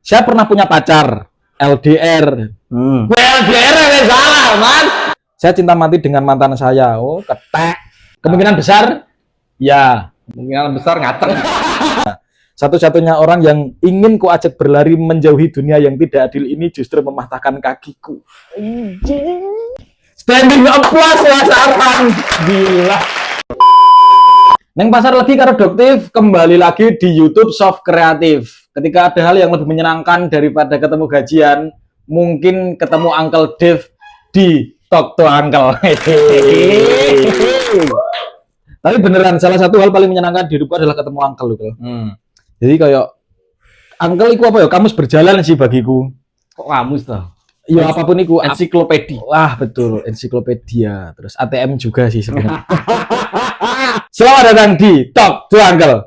Saya pernah punya pacar LDR. LDR salah, Mas. Saya cinta mati dengan mantan saya. Oh, ketek. Kemungkinan besar ya. Kemungkinan besar ngaceng. Satu-satunya orang yang ingin ku ajak berlari menjauhi dunia yang tidak adil ini justru mematahkan kakiku. Standing applause wasaran. Gila. Neng pasar lagi karo Doktif kembali lagi di YouTube Soft Kreatif. Ketika ada hal yang lebih menyenangkan daripada ketemu gajian, mungkin ketemu Uncle Dev di Talk to Uncle. Tapi beneran salah satu hal paling menyenangkan di hidupku adalah ketemu Uncle gitu. Jadi kayak Uncle itu apa ya? Kamus berjalan sih bagiku. Kok kamus toh? Ya apapun itu. Ensiklopedia. Wah betul, ensiklopedia. Terus ATM juga sih sebenarnya. Selamat datang di Talk to Uncle.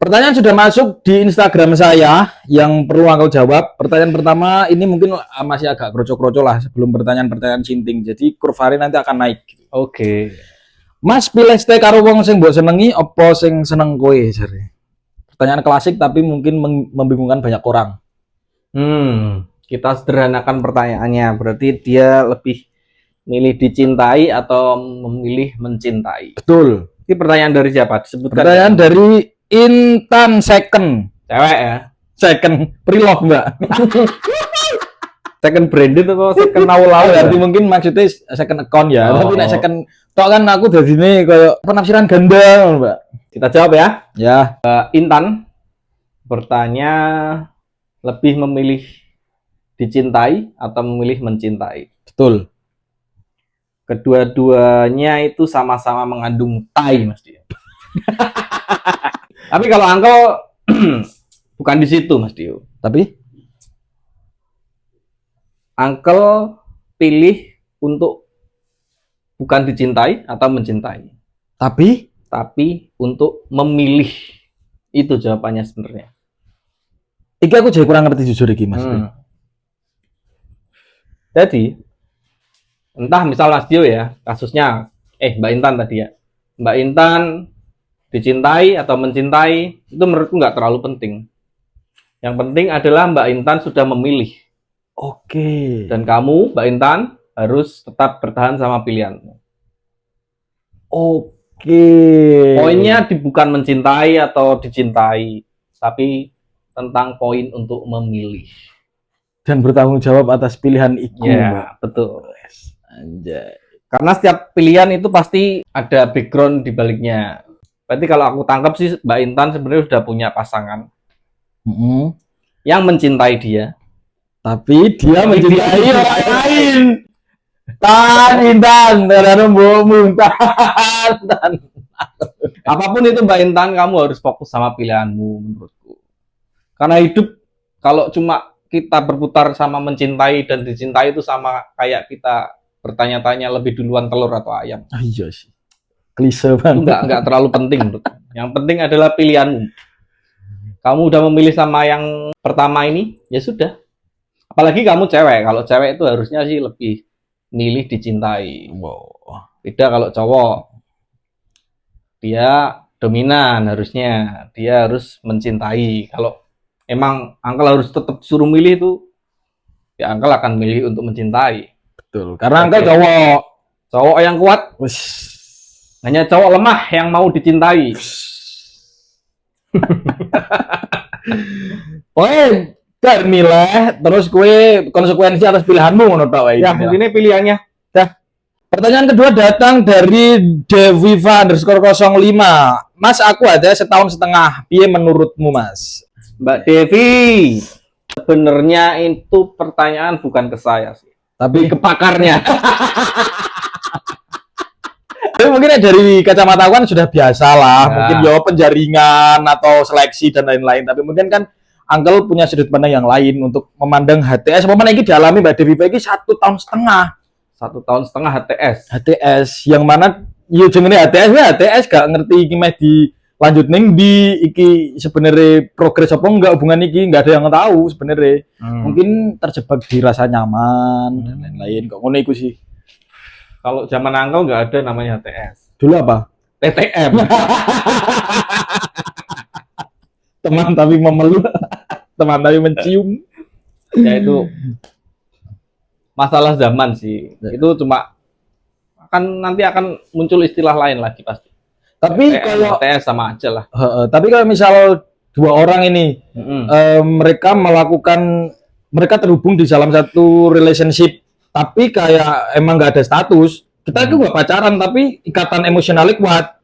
Pertanyaan sudah masuk di Instagram saya yang perlu Uncle jawab. Pertanyaan pertama ini mungkin masih agak kroco-kroco lah sebelum pertanyaan-pertanyaan sinting. Jadi kurvanya nanti akan naik. Oke. Mas pilih stay karo wong sing mbok senengi apa sing seneng kowe jare? Pertanyaan klasik tapi mungkin membingungkan banyak orang. Kita sederhanakan pertanyaannya. Berarti dia lebih milih dicintai atau memilih mencintai? Betul. Ini pertanyaan dari siapa? Disebutkan. Pertanyaan dari Intan Second. Cewek ya? Second pre-love, Mbak. Second branded atau second naul-naul? Berarti mungkin maksudnya second account ya. Oh. Tapi nek second tok kan aku dari sini kayak penafsiran ganda, Mbak. Kita jawab ya. Ya. Intan bertanya, lebih memilih dicintai atau memilih mencintai? Betul. Kedua-duanya itu sama-sama mengandung tai, Mas Dio. Tapi kalau Uncle bukan di situ, Mas Dio. Tapi Uncle pilih untuk bukan dicintai atau mencintai. Tapi untuk memilih. Itu jawabannya sebenarnya. iki aku jadi kurang ngerti jujur iki, Mas. Jadi, entah misal Mas Dio ya, kasusnya, Mbak Intan tadi ya. Mbak Intan dicintai atau mencintai, itu menurutku nggak terlalu penting. Yang penting adalah Mbak Intan sudah memilih. Oke. Dan kamu, Mbak Intan, harus tetap bertahan sama pilihanmu. Oke. Poinnya bukan mencintai atau dicintai, tapi tentang poin untuk memilih. Dan bertanggung jawab atas pilihan iku, Ya, Mbak. betul. Anjay. Karena setiap pilihan itu pasti ada background di baliknya. Berarti kalau aku tangkap sih Mbak Intan sebenarnya sudah punya pasangan yang mencintai dia. Tapi dia mencintai orang lain. Tan Intan, terlalu tan. Apapun itu Mbak Intan, kamu harus fokus sama pilihanmu menurutku. Karena hidup kalau cuma kita berputar sama mencintai dan dicintai itu sama kayak kita bertanya-tanya lebih duluan telur atau ayam. Iya sih. Klise banget. Enggak terlalu penting menurutku. Yang penting adalah pilihanmu. Kamu udah memilih sama yang pertama ini, ya sudah. Apalagi kamu cewek. Kalau cewek itu harusnya sih lebih milih dicintai. Wow. Beda kalau cowok. Dia dominan harusnya. Dia harus mencintai. Kalau emang Uncle harus tetap suruh milih itu, ya Uncle akan milih untuk mencintai. Betul. Karena Uncle cowok. Cowok yang kuat. Hanya cowok lemah yang mau dicintai. Oke, kan milih terus kue konsekuensi atas pilihanmu ngono tok wae. Ya, ini pilihannya. Pertanyaan kedua datang dari Deviva_05. Mas, aku ada setahun setengah. Piye menurutmu, Mas? Mbak Devi, sebenarnya itu pertanyaan bukan ke saya sih, Tapi ke pakarnya. Tapi mungkin dari kacamata aku kan sudah biasa lah, Ya. mungkin ya penjaringan atau seleksi dan lain-lain. Tapi mungkin kan Uncle punya sudut pandang yang lain untuk memandang HTS. Apa ini dialami Mbak Devi iki 1 tahun setengah. 1 tahun setengah HTS. HTS yang mana yo jenenge HTS gak ngerti iki meh dilanjut ning di iki sebenarnya progres apa enggak hubungan iki enggak ada yang tahu sebenarnya. Mungkin terjebak di rasa nyaman dan lain-lain. Kok ngono iku sih. Kalau zaman Uncle nggak ada namanya HTS. Dulu apa? TTM. Teman tapi memeluk, teman tapi mencium. Ya itu masalah zaman sih. Itu cuma nanti akan muncul istilah lain lagi pasti. Tapi TTM, kalau HTS sama aja lah. tapi kalau misal dua orang ini mereka terhubung di dalam satu relationship, tapi kayak emang nggak ada status, kita itu nggak pacaran tapi ikatan emosionalnya kuat.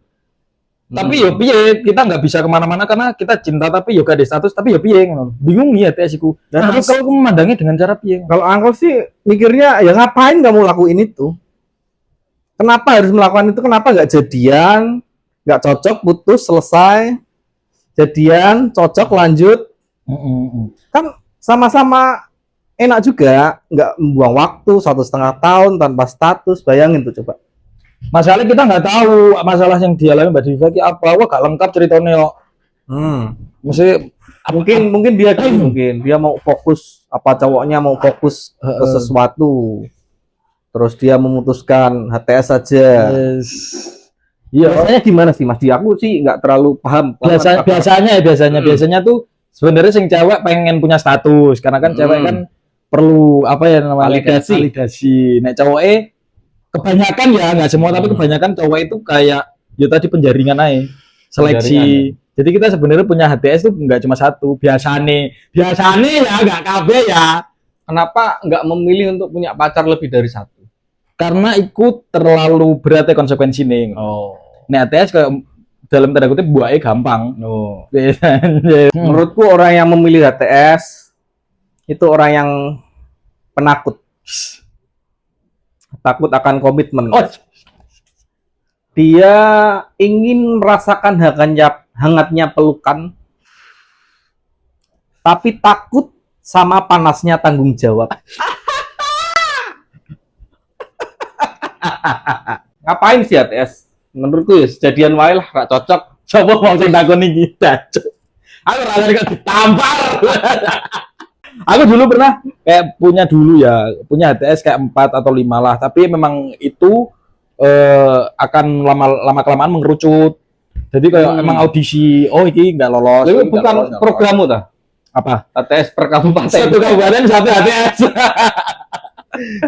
Tapi yo piye, kita nggak bisa kemana-mana karena kita cinta tapi yo gak ada status, tapi yo piye ngono. Bingung nih HTS iku. Nah, tapi kalau kamu memandangnya dengan cara piye? Kalau Uncle sih mikirnya ya ngapain kamu lakuin itu? Kenapa harus melakukan itu? Kenapa nggak jadian? Nggak cocok, putus, selesai. Jadian, cocok, lanjut. Kan sama-sama enak juga, nggak membuang waktu 1,5 tahun tanpa status. Bayangin tuh coba. Masalahnya kita nggak tahu masalah yang dialami Mbak Diva ki apa, wah gak lengkap ceritanya yo. Mesti Mungkin dia mungkin dia mau fokus, apa cowoknya mau fokus ke sesuatu. Terus dia memutuskan HTS saja. yes. Iya, Biasanya gimana sih Mas? Di aku sih nggak terlalu paham. biasanya tuh sebenarnya sing cewek pengen punya status karena kan cewek kan perlu apa ya namanya validasi. Nek cowoknya kebanyakan ya nggak semua tapi kebanyakan cowok itu kayak ya tadi penjaringan aja seleksi. Jadi kita sebenarnya punya HTS itu nggak cuma satu. Biasanya ya nggak kabeh ya. Kenapa nggak memilih untuk punya pacar lebih dari satu? Karena ikut terlalu berat ya konsekuensi nih. Nek HTS kayak dalam tanda kutip buahnya gampang. Menurutku orang yang memilih HTS itu orang yang penakut. Takut akan komitmen. Dia ingin merasakan hangatnya pelukan, tapi takut sama panasnya tanggung jawab. Ngapain sih HTS? Menurutku ya sejadian wae lah, gak cocok. Coba mau takon iki dacu. Aku rasanya kok ditampar. Aku dulu pernah kayak punya HTS kayak 4 atau 5 lah, tapi memang itu akan lama kelamaan mengerucut. Jadi kayak emang audisi, oh ini nggak lolos. Itu bukan programmu dah. Apa? HTS per kabupaten. Satu kabupaten satu HTS.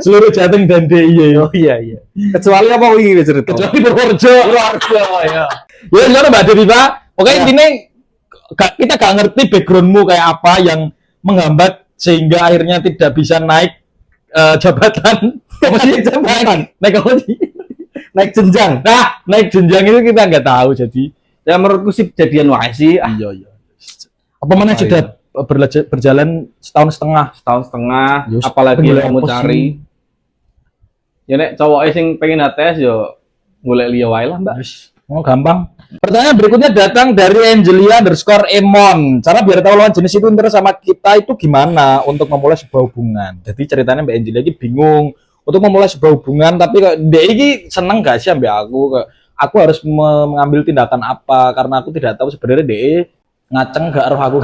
Seluruh Jateng dan DIY. Oh iya. Kecuali apa ini cerita? Kecuali Purworejo. Ya. Ya benar Mbak Diva. Oke intinya kita gak ngerti backgroundmu kayak apa yang menghambat sehingga akhirnya tidak bisa naik jabatan. Naik apa sih? Naik jenjang. Nah, naik jenjang itu kita nggak tahu jadi. Ya menurutku sih kejadian wae sih. Iya. Apa mana sudah berjalan setahun setengah. Yus, Apalagi yang kamu apa cari. Ya nek cowok sing pengen HTS yo golek liya wae lah, Mbak. Oh, gampang. Pertanyaan berikutnya datang dari Angelia_Emon. Cara biar tahu lawan jenis itu interest sama kita itu gimana untuk memulai sebuah hubungan. Jadi ceritanya Mbak Angelia ini bingung untuk memulai sebuah hubungan, tapi dia ini seneng gak sih ambil aku harus mengambil tindakan apa karena aku tidak tahu sebenarnya dia ngaceng gak roh aku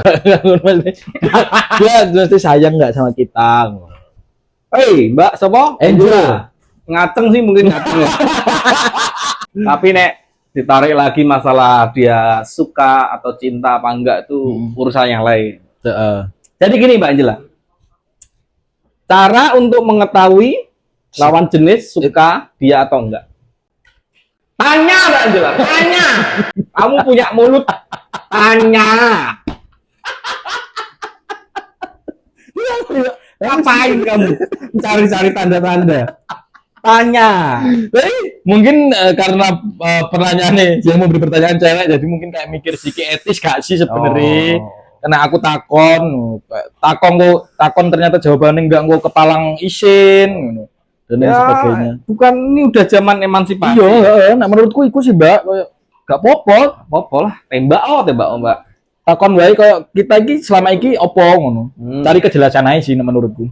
dia mesti sayang gak sama kita. Hei, Mbak, sapa? Angela. Ngaceng sih mungkin ngaceng ya. Tapi nek ditarik lagi masalah dia suka atau cinta apa enggak itu urusan yang lain. Jadi gini Mbak Angela. Cara untuk mengetahui lawan jenis suka dia atau enggak. Tanya Mbak Angela, tanya. Kamu punya mulut, tanya. Ngapain kamu cari-cari tanda-tanda? Tanya. Mungkin karena pertanyaannya yang mau beri pertanyaan cewek, jadi mungkin kayak mikir sedikit etis gak sih sebenarnya. Karena aku takon ternyata jawabannya enggak gue kepalang isin dan lain sebagainya. Bukan ini udah zaman emansipasi. Iya, nah menurutku itu sih Mbak, gak Apa lah, tembak Mbak. Takon wae kayak kita iki selama iki opo ngono. Cari kejelasan aja sih menurutku.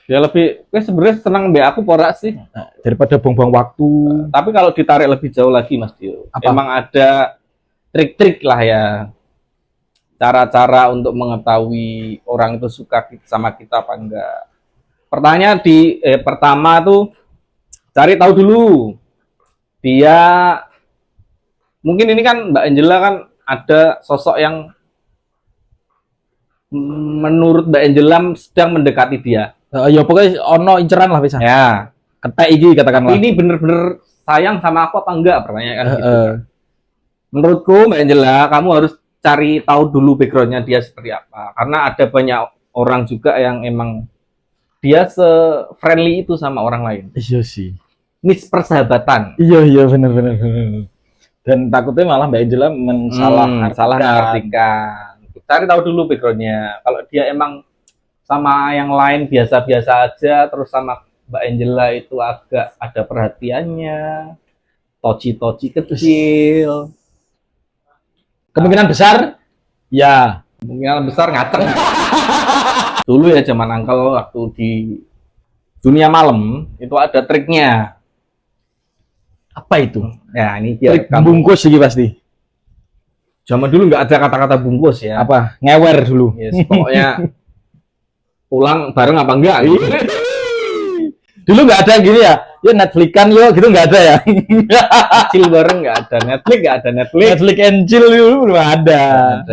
Ya lebih, gue sebenarnya senang mbak aku porak sih. Nah, daripada buang-buang waktu. Tapi kalau ditarik lebih jauh lagi Mas Dio, emang ada trik-trik lah ya. Cara-cara untuk mengetahui orang itu suka sama kita apa enggak. Pertanyaan pertama tuh Cari tahu dulu. Dia mungkin ini kan Mbak Angela kan ada sosok yang menurut Mbak Angela sedang mendekati dia. Ya pokoknya ono inceran lah bisa. Ya, Ketek iki katakanlah. ini bener-bener sayang sama aku apa enggak pertanyaan gitu. Menurutku Mbak Angela, kamu harus cari tahu dulu backgroundnya dia seperti apa. Karena ada banyak orang juga yang emang dia se-friendly itu sama orang lain. Iya sih. Mispersahabatan. Iya benar. Dan takutnya malah Mbak Angela Salah mengartikan. Cari tahu dulu backgroundnya. Kalau dia emang sama yang lain biasa-biasa aja, terus sama Mbak Angela itu agak ada perhatiannya, toci-toci kecil, Kemungkinan besar ya. kemungkinan besar ngaceng. Dulu ya zaman Uncle waktu di dunia malam itu ada triknya. Apa itu? Ya ini biar Trik kamu. bungkus sih pasti. Zaman dulu nggak ada kata-kata bungkus ya. Apa? Ngewer dulu. Yes, pokoknya pulang bareng apa enggak? Gitu. Dulu nggak ada gini ya. Ya Netflix-an yuk gitu nggak ada ya. Kecil bareng nggak ada Netflix, nggak ada Netflix. Netflix and chill dulu belum ada.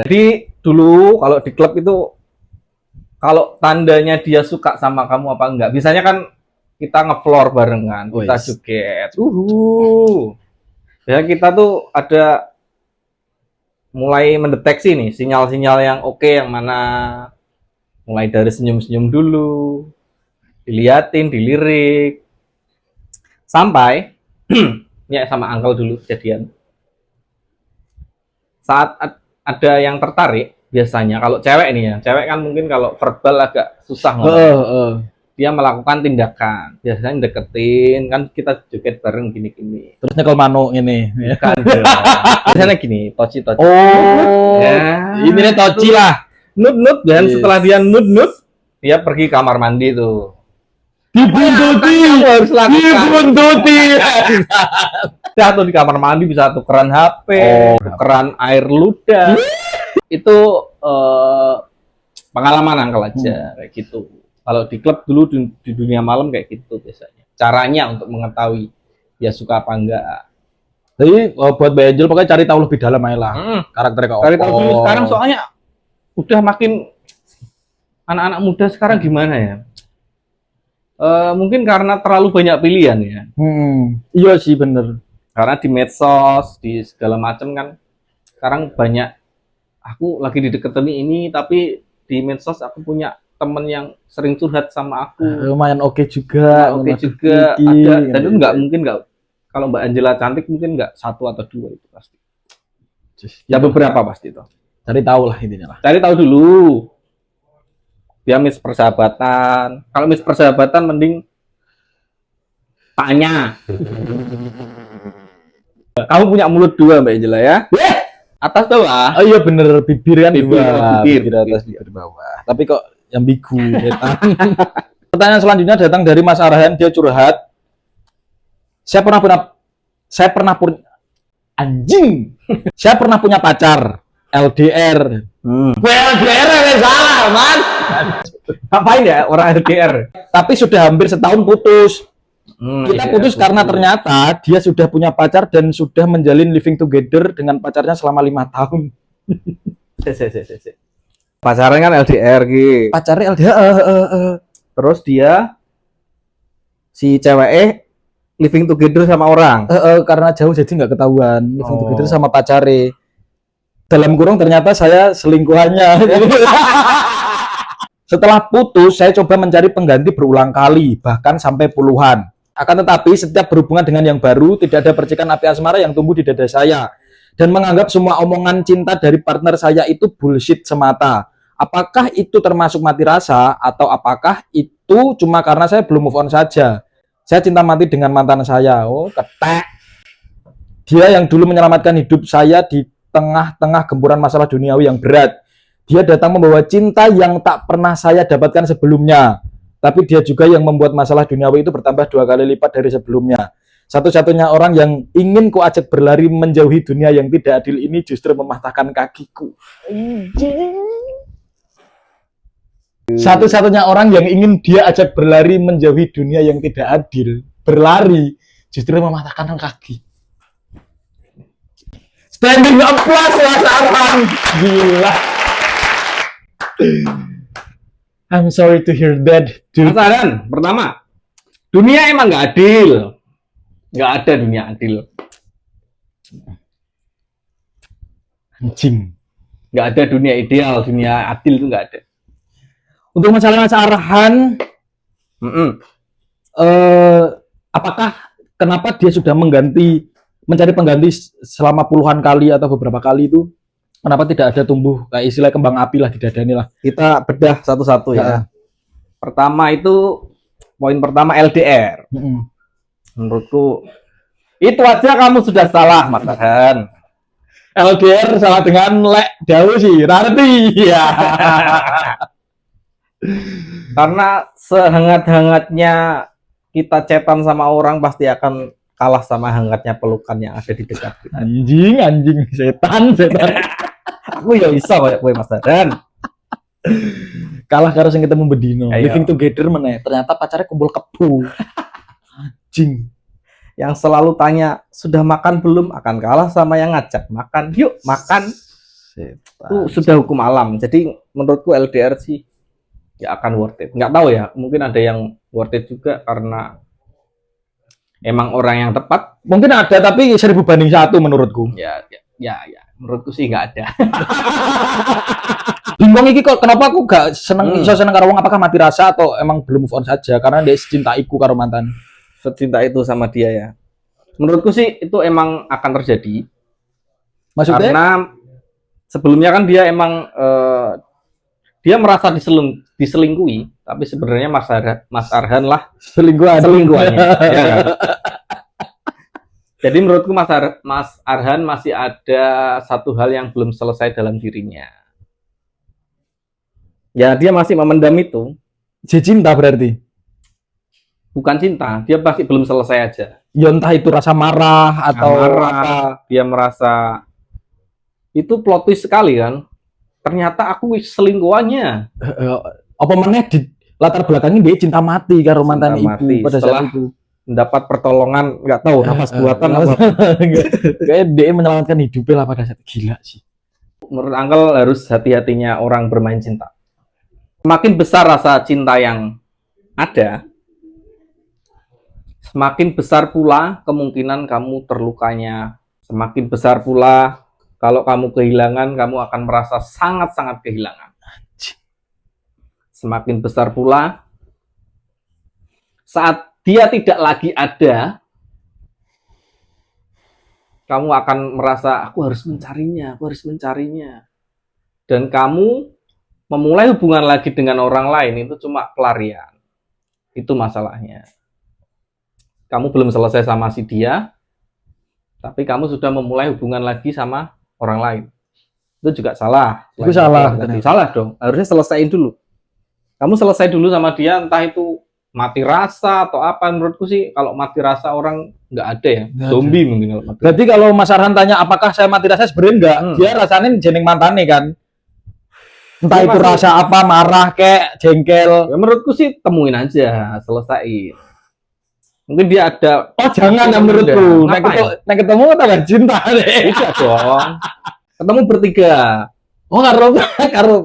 Jadi dulu kalau di klub itu kalau tandanya dia suka sama kamu apa enggak, biasanya kan kita nge-floor barengan, kita Wis. joget. Ya kita tuh ada mulai mendeteksi nih sinyal-sinyal yang oke, yang mana mulai dari senyum-senyum dulu, diliatin, dilirik, sampai ya sama Uncle dulu kejadian. Saat ada yang tertarik, biasanya kalau cewek nih ya, cewek kan mungkin kalau verbal agak susah ngomong. Dia melakukan tindakan, biasanya deketin, kan kita joget bareng gini-gini. Terus nyekel manuk ini. Kan, biasanya gini, toci-toci. Oh. Ya. Ini nih toci lah. Nut-nut, dan Yes. setelah dia nut-nut, dia pergi kamar mandi tuh. Dibuntuti. Kamu harus lakukan. Dibuntuti. Atau di kamar mandi bisa tukeran HP, tukeran air ludah. Itu pengalaman Uncle aja kayak gitu. Kalau di klub dulu di dunia malam kayak gitu biasanya. Caranya untuk mengetahui dia suka apa enggak. Jadi buat Mbak Angel pokoknya cari tahu lebih dalam aja lah. Karakternya kok. Cari tahu dulu sekarang soalnya udah makin anak-anak muda sekarang gimana ya? Mungkin karena terlalu banyak pilihan ya. Iya sih bener. Karena di medsos, di segala macam kan sekarang banyak. Aku lagi dideketin ini, tapi di medsos aku punya temen yang sering curhat sama aku. Lumayan oke juga. Oke juga ada. Dan itu nggak mungkin nggak. Kalau Mbak Angela cantik mungkin nggak satu atau dua itu pasti. Ya beberapa pasti itu. Cari tahu lah intinya lah. Cari tahu dulu. Dia persahabatan. Kalau persahabatan mending tanya. Kamu punya mulut dua Mbak Angela ya? Atas bawah. Oh iya bener, bibir kan Bibir, dua. bibir Atas, bibir bawah. Tapi kok ambigu. Pertanyaan selanjutnya datang dari Mas Arhan, dia curhat. Saya pernah punya anjing. Saya pernah punya pacar LDR. LDR yang salah, Mas. Ngapain ya orang LDR? Tapi sudah hampir setahun putus. Kita Iya, putus karena ternyata dia sudah punya pacar dan sudah menjalin living together dengan pacarnya selama 5 tahun. Pacaran kan LDR gitu. Pacarnya LDR. Terus dia si cewek living together sama orang. Karena jauh jadi nggak ketahuan living Oh. together sama pacare. Dalam kurung ternyata saya selingkuhannya. Setelah putus, saya coba mencari pengganti berulang kali, bahkan sampai puluhan. Akan tetapi, setiap berhubungan dengan yang baru, tidak ada percikan api asmara yang tumbuh di dada saya. Dan menganggap semua omongan cinta dari partner saya itu bullshit semata. Apakah itu termasuk mati rasa, atau apakah itu cuma karena saya belum move on saja? Saya cinta mati dengan mantan saya. Oh, ketek. Dia yang dulu menyelamatkan hidup saya di tengah-tengah gempuran masalah duniawi yang berat. Dia datang membawa cinta yang tak pernah saya dapatkan sebelumnya. Tapi dia juga yang membuat masalah duniawi itu bertambah 2 kali lipat dari sebelumnya. Satu-satunya orang yang ingin ku ajak berlari menjauhi dunia yang tidak adil ini justru mematahkan kakiku. Satu-satunya orang yang ingin dia ajak berlari menjauhi dunia yang tidak adil berlari, justru mematahkan kaki. Standing applause Mas Arhan. Gila. I'm sorry to hear that, dude. Mas Arhan, pertama, dunia emang nggak adil. Nggak ada dunia adil. Anjing. Nggak ada dunia ideal, dunia adil itu nggak ada. Untuk masalah Mas Arhan, apakah kenapa dia sudah mencari pengganti selama puluhan kali atau beberapa kali itu? Kenapa tidak ada tumbuh kayak istilah kembang api lah di dadanya lah? Kita bedah satu-satu ya. Pertama itu, poin pertama LDR. Menurutku, itu aja kamu sudah salah, Mas Arhan. LDR salah dengan lek jauh sih, rarti ya. Karena sehangat-hangatnya kita chatan sama orang pasti akan kalah sama hangatnya pelukan yang ada di dekat kita. Anjing, setan. Aku ya bisa kayak gue Mas Arhan. Kalah karo sing ketemu bedino. Ayo. Living together meneh. Ternyata pacarnya kumpul kebo. Anjing. Yang selalu tanya, sudah makan belum? Akan kalah sama yang ngajak makan. Yuk, makan. Itu sudah hukum alam. Jadi menurutku LDR sih ya akan worth it. Nggak tahu ya, mungkin ada yang worth it juga karena emang orang yang tepat. Mungkin ada tapi 1000 banding 1 menurutku. Ya. Menurutku sih nggak ada. Bingung iki kok kenapa aku gak seneng iso seneng karo wong, apakah mati rasa atau emang belum move on saja karena dia cintaiku karo mantan. Secinta itu sama dia ya. Menurutku sih itu emang akan terjadi. Maksudnya? Karena sebelumnya kan dia emang dia merasa diselingkuhi, tapi sebenarnya Mas Arhan lah selingkuhannya. Ya kan? Jadi menurutku Mas Arhan masih ada satu hal yang belum selesai dalam dirinya. Ya dia masih memendam itu. Dia cinta berarti. Bukan cinta, dia pasti belum selesai aja. Ya entah itu rasa marah atau apa. Dia merasa itu plot twist sekali kan. Ternyata aku selingkuhannya. Apa meneh di latar belakangnya dia cinta mati karo mantan ibu pada saat itu. Mendapat pertolongan, nggak tahu nafas buatan apa. Kayak dia menyelamatkan hidupnya lah pada saat. Gila sih. Menurut Uncle harus hati-hatinya orang bermain cinta. Semakin besar rasa cinta yang ada, semakin besar pula kemungkinan kamu terlukanya. Semakin besar pula kalau kamu kehilangan, kamu akan merasa sangat-sangat kehilangan. Semakin besar pula saat dia tidak lagi ada, kamu akan merasa aku harus mencarinya. Dan kamu memulai hubungan lagi dengan orang lain itu cuma pelarian. Itu masalahnya. Kamu belum selesai sama si dia, tapi kamu sudah memulai hubungan lagi sama orang lain. Itu juga salah. Itu salah. Salah dong. Harusnya selesaiin dulu. Kamu selesai dulu sama dia, entah itu mati rasa atau apa. Menurutku sih kalau mati rasa orang nggak ada ya. Zombie mungkin kalau mati. Berarti kalau Mas Arhan tanya apakah saya mati rasa, sebenarnya enggak. Dia rasanya jeneng mantane kan. Entah Dia itu masih- rasa apa, marah kek, jengkel. Ya menurutku sih temuin aja, selesaiin. Mungkin dia ada. Oh jangan ya menurutku. Ngapain? Nek ketemu tambah cinta deh. Tidak dong. Ketemu bertiga. Oh karo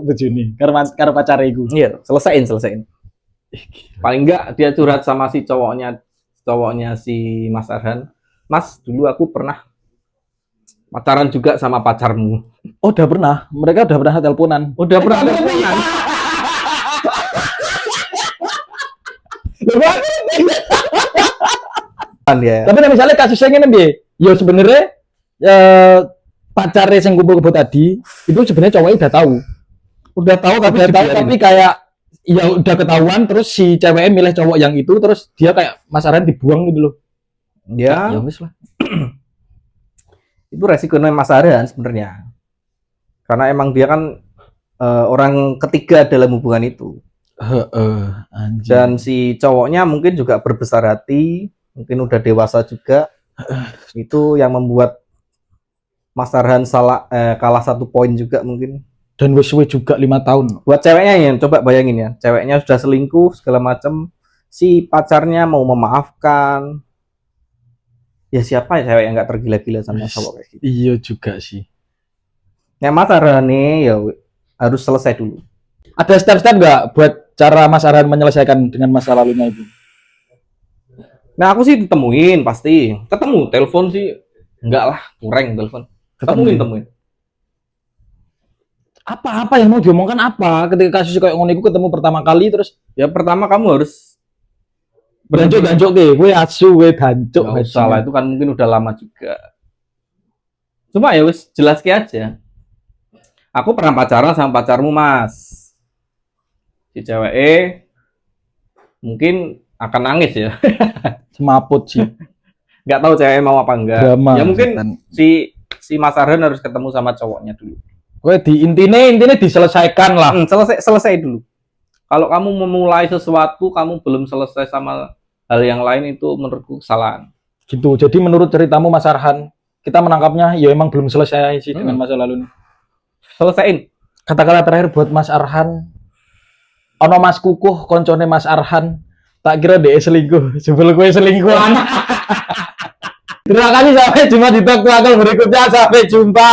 bojone, karo pacare iku. Iya, selesaiin. Paling enggak dia curhat sama si cowoknya si Mas Arhan. Mas, dulu aku pernah pacaran juga sama pacarmu. Oh udah pernah, mereka udah pernah teleponan. Udah pernah teleponan. Ya. Tapi nek misalnya kasusnya ngene piye? Ya sebenarnya pacare sing kumpul-kumpul tadi itu sebenarnya cowoknya udah tahu. Tapi kayak ya udah ketahuan terus si ceweknya milih cowok yang itu terus dia kayak Mas Arhan dibuang gitu loh. Ya, Ya wis lah. itu resikonya Mas Arhan sebenarnya. Karena emang dia kan orang ketiga dalam hubungan itu. Anjir. Dan si cowoknya mungkin juga berbesar hati, mungkin udah dewasa juga. Itu yang membuat Mas Arhan kalah 1 poin juga mungkin. Dan wis juga 5 tahun. Buat ceweknya ya, coba bayangin ya, ceweknya sudah selingkuh segala macam, si pacarnya mau memaafkan. Ya siapa ya cewek yang nggak tergila-gila sama cowok kayak gitu. Iya juga sih. Yang masalahnya ya harus selesai dulu. Ada step-step nggak buat cara Mas Arhan menyelesaikan dengan masa lalunya itu? Nah aku sih ditemuin pasti. Ketemu, telepon sih enggak lah, kurang telepon. Temuin. Apa yang mau diomongkan apa ketika kasus kayak ngono iku ketemu pertama kali terus Ya pertama kamu harus dancuk ke gue asu gue dancuk nggak usah lah, itu kan mungkin udah lama juga. Cuma ya wis jelas aja. Aku pernah pacaran sama pacarmu Mas. Si cewek mungkin akan nangis ya. semaput sih Nggak tahu cewek mau apa enggak. drama. Ya mungkin setan. si Mas Arhan harus ketemu sama cowoknya dulu. Gue di intinya diselesaikan lah. Selesai dulu. Kalau kamu memulai sesuatu kamu belum selesai sama hal yang lain, itu menurutku kesalahan. Gitu. Jadi menurut ceritamu Mas Arhan, kita menangkapnya ya emang belum selesai sih dengan masa lalu. Selesaiin. Kata-kata terakhir buat Mas Arhan. Ono Mas Kukuh koncone Mas Arhan, tak kira dia selingkuh, sebelum gue selingkuh anak. Terima kasih, sampai jumpa di Talk Akal berikutnya. Sampai jumpa.